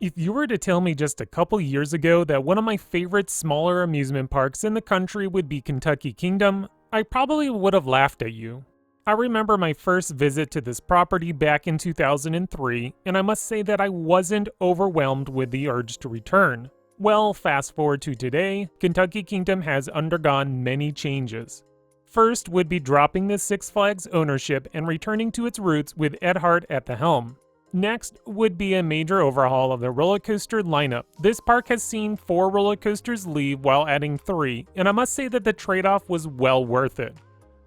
If you were to tell me just a couple years ago that one of my favorite smaller amusement parks in the country would be Kentucky Kingdom, I probably would have laughed at you. I remember my first visit to this property back in 2003, and I must say that I wasn't overwhelmed with the urge to return. Well, fast forward to today, Kentucky Kingdom has undergone many changes. First would be dropping the Six Flags ownership and returning to its roots with Ed Hart at the helm. Next would be a major overhaul of the roller coaster lineup. This park has seen 4 roller coasters leave while adding 3, and I must say that the trade-off was well worth it.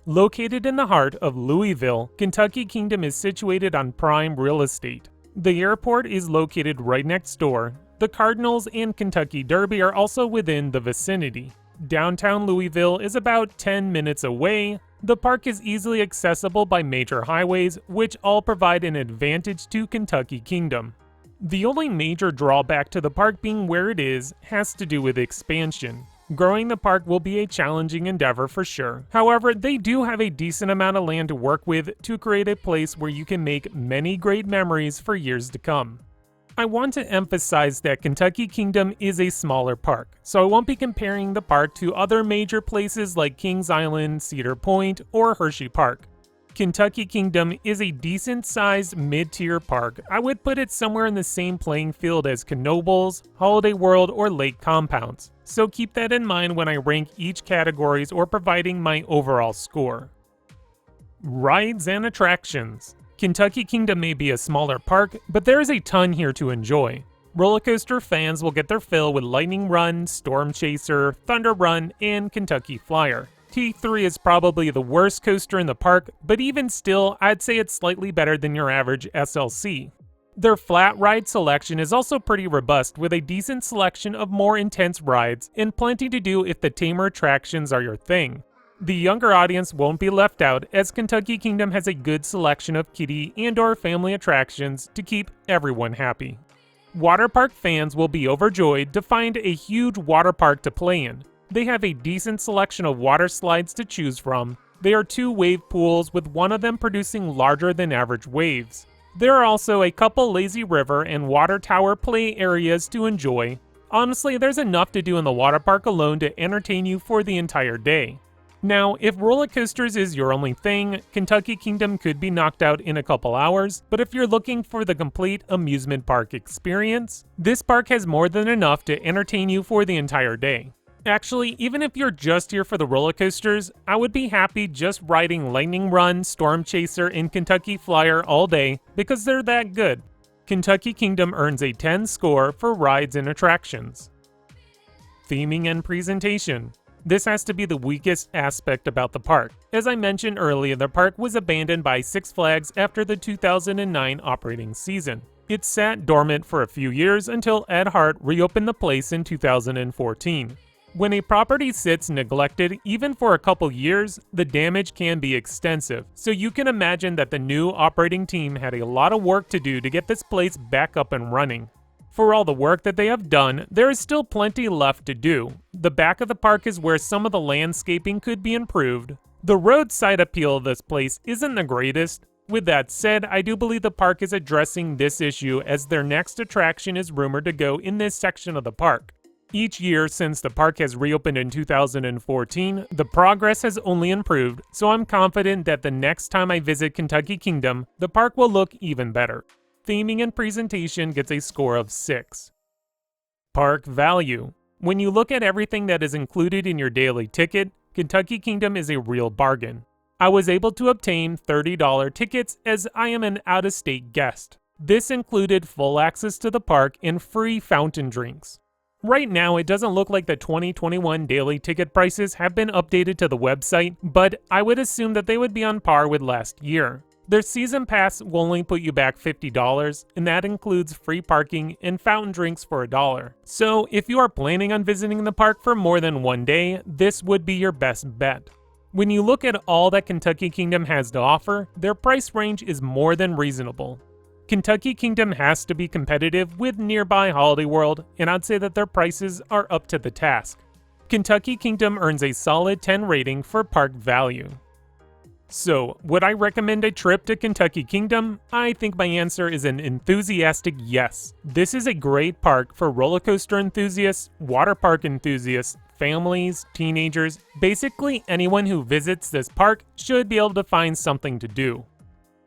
Located in the heart of Louisville, Kentucky Kingdom is situated on prime real estate. The airport is located right next door. The Cardinals and Kentucky Derby are also within the vicinity. Downtown Louisville is about 10 minutes away. The park is easily accessible by major highways, which all provide an advantage to Kentucky Kingdom. The only major drawback to the park being where it is has to do with expansion. Growing the park will be a challenging endeavor for sure. However, they do have a decent amount of land to work with to create a place where you can make many great memories for years to come. I want to emphasize that Kentucky Kingdom is a smaller park, so I won't be comparing the park to other major places like Kings Island, Cedar Point, or Hershey Park. Kentucky Kingdom is a decent-sized mid-tier park. I would put it somewhere in the same playing field as Knoebels, Holiday World, or Lake Compounds, so keep that in mind when I rank each categories or providing my overall score. Rides and attractions. Kentucky Kingdom may be a smaller park, but there is a ton here to enjoy. Roller coaster fans will get their fill with Lightning Run, Storm Chaser, Thunder Run, and Kentucky Flyer. T3 is probably the worst coaster in the park, but even still, I'd say it's slightly better than your average SLC. Their flat ride selection is also pretty robust, with a decent selection of more intense rides and plenty to do if the tamer attractions are your thing. The younger audience won't be left out, as Kentucky Kingdom has a good selection of kiddie and/or family attractions to keep everyone happy. Water park fans will be overjoyed to find a huge water park to play in. They have a decent selection of water slides to choose from. There are 2 wave pools, with one of them producing larger than average waves. There are also a couple lazy river and water tower play areas to enjoy. Honestly, there's enough to do in the water park alone to entertain you for the entire day. Now, if roller coasters is your only thing, Kentucky Kingdom could be knocked out in a couple hours, but if you're looking for the complete amusement park experience, this park has more than enough to entertain you for the entire day. Actually, even if you're just here for the roller coasters, I would be happy just riding Lightning Run, Storm Chaser, and Kentucky Flyer all day because they're that good. Kentucky Kingdom earns a 10 score for rides and attractions. Theming and presentation. This has to be the weakest aspect about the park. As I mentioned earlier, the park was abandoned by Six Flags after the 2009 operating season. It sat dormant for a few years until Ed Hart reopened the place in 2014. When a property sits neglected, even for a couple years, the damage can be extensive, so you can imagine that the new operating team had a lot of work to do to get this place back up and running. For all the work that they have done, there is still plenty left to do. The back of the park is where some of the landscaping could be improved. The roadside appeal of this place isn't the greatest. With that said, I do believe the park is addressing this issue, as their next attraction is rumored to go in this section of the park. Each year since the park has reopened in 2014, the progress has only improved, so I'm confident that the next time I visit Kentucky Kingdom, the park will look even better. Theming and presentation gets a score of 6. Park value. When you look at everything that is included in your daily ticket, Kentucky Kingdom is a real bargain. I was able to obtain $30 tickets as I am an out-of-state guest. This included full access to the park and free fountain drinks. Right now, it doesn't look like the 2021 daily ticket prices have been updated to the website, but I would assume that they would be on par with last year. Their season pass will only put you back $50, and that includes free parking and fountain drinks for $1. So if you are planning on visiting the park for more than one day, this would be your best bet. When you look at all that Kentucky Kingdom has to offer, their price range is more than reasonable. Kentucky Kingdom has to be competitive with nearby Holiday World, and I'd say that their prices are up to the task. Kentucky Kingdom earns a solid 10 rating for park value. So, would I recommend a trip to Kentucky Kingdom? I think my answer is an enthusiastic yes. This is a great park for roller coaster enthusiasts, water park enthusiasts, families, teenagers, basically anyone who visits this park should be able to find something to do.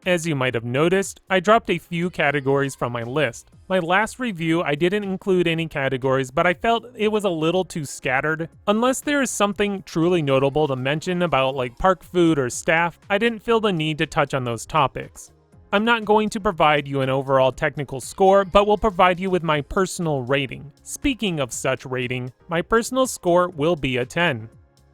As you might have noticed, I dropped a few categories from my list. My last review, I didn't include any categories, but I felt it was a little too scattered. Unless there is something truly notable to mention about like park food or staff, I didn't feel the need to touch on those topics. I'm not going to provide you an overall technical score, but will provide you with my personal rating. Speaking of such rating, my personal score will be a 10.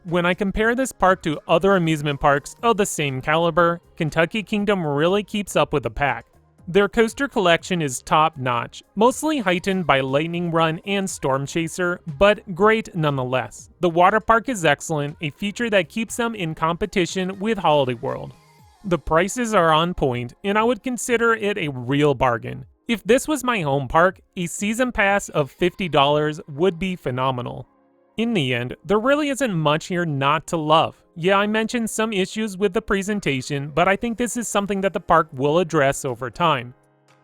When I compare this park to other amusement parks of the same caliber, Kentucky Kingdom really keeps up with the pack. Their coaster collection is top-notch, mostly heightened by Lightning Run and Storm Chaser, but great nonetheless. The water park is excellent, a feature that keeps them in competition with Holiday World. The prices are on point, and I would consider it a real bargain. If this was my home park, a season pass of $50 would be phenomenal. In the end, there really isn't much here not to love. Yeah, I mentioned some issues with the presentation, but I think this is something that the park will address over time.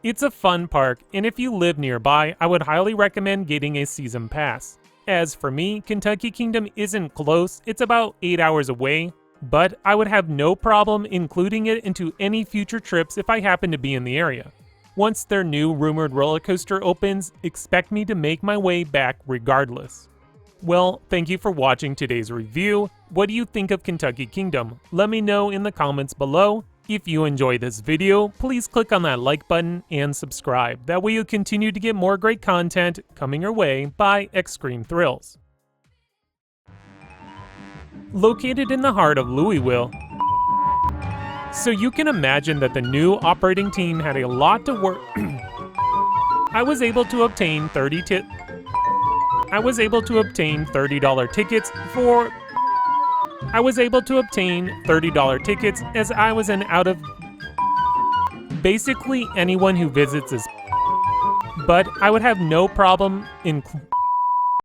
It's a fun park, and if you live nearby, I would highly recommend getting a season pass. As for me, Kentucky Kingdom isn't close, it's about 8 hours away, but I would have no problem including it into any future trips if I happen to be in the area. Once their new rumored roller coaster opens, expect me to make my way back regardless. Well, thank you for watching today's review. What do you think of Kentucky Kingdom? Let me know in the comments below. If you enjoyed this video, please click on that like button and subscribe. That way you'll continue to get more great content coming your way by Extreme Thrills. Located in the heart of Louisville, so you can imagine that the new operating team had a lot to work. I was able to obtain $30 tickets as I was an out of basically anyone who visits this, but I would have no problem in